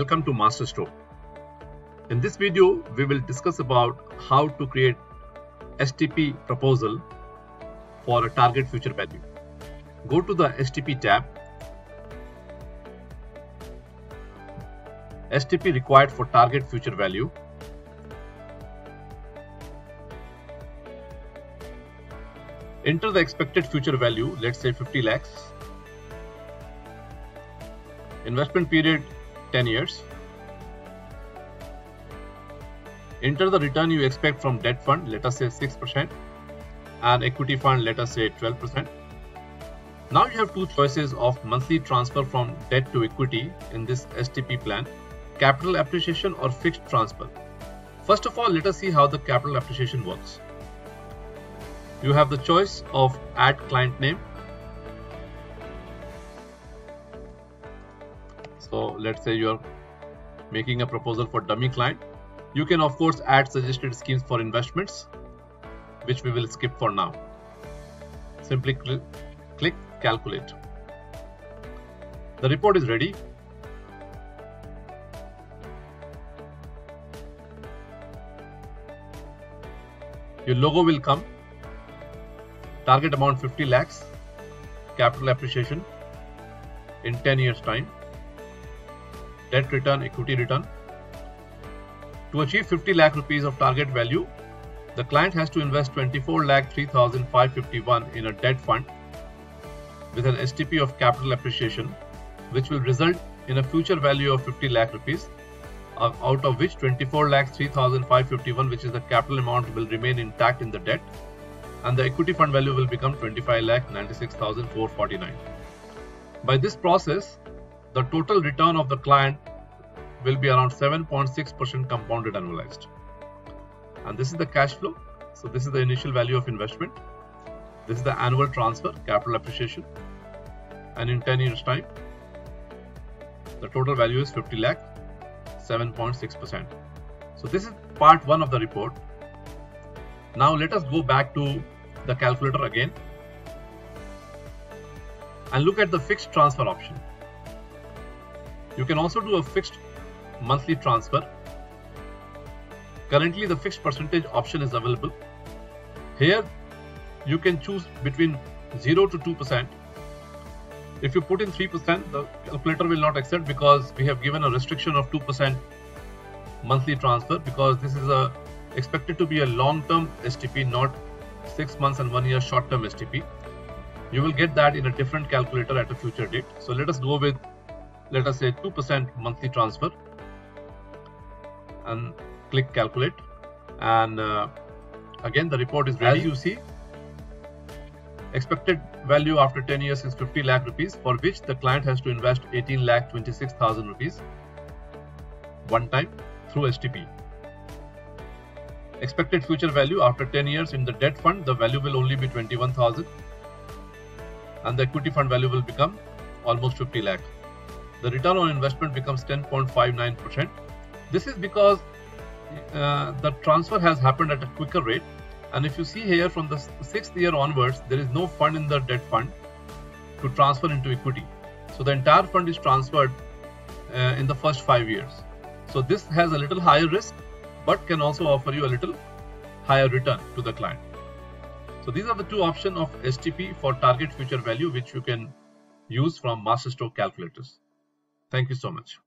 Welcome to MasterStroke. In this video, we will discuss about how to create STP proposal for a target future value. Go to the STP tab. STP required for target future value. Enter the expected future value, let's say 50 lakhs. Investment period 10 years. Enter the return you expect from debt fund, let us say 6%, and equity fund, let us say 12%. Now you have two choices of monthly transfer from debt to equity in this STP plan: capital appreciation or fixed transfer. First of all, let us see how the capital appreciation works. You have the choice of add client name. So let's say you're making a proposal for dummy client. You can of course add suggested schemes for investments, which we will skip for now. Simply click calculate. The report is ready. Your logo will come. Target amount 50 lakhs. Capital appreciation in 10 years time. Debt return, equity return. To achieve 50 lakh rupees of target value, the client has to invest 24,03,551 in a debt fund with an STP of capital appreciation, which will result in a future value of 50 lakh rupees, out of which 24,03,551, which is the capital amount, will remain intact in the debt, and the equity fund value will become 25,96,449. By this process, the total return of the client will be around 7.6% compounded annualized. And this is the cash flow. So this is the initial value of investment. This is the annual transfer, capital appreciation. And in 10 years time, the total value is 50 lakh, 7.6%. So this is part one of the report. Now let us go back to the calculator again and look at the fixed transfer option. You can also do a fixed monthly transfer. Currently the fixed percentage option is available. Here you can choose between 0 to 2%. If you put in 3%, the calculator will not accept because we have given a restriction of 2% monthly transfer, because this is expected to be a long-term STP, not 6 months and 1 year short-term STP. You will get that in a different calculator at a future date. So let us go with, let us say 2% monthly transfer and click calculate. And again the report is ready. As you see, expected value after 10 years is 50 lakh rupees, for which the client has to invest 18,26,000 rupees one time through STP. Expected future value after 10 years in the debt fund, the value will only be 21,000, and the equity fund value will become almost 50 lakh. The return on investment becomes 10.59%. This is because the transfer has happened at a quicker rate, and if you see here, from the 6th year onwards, there is no fund in the debt fund to transfer into equity. So the entire fund is transferred in the first 5 years. So this has a little higher risk, but can also offer you a little higher return to the client. So these are the two options of STP for target future value, which you can use from MasterStroke calculators. Thank you so much.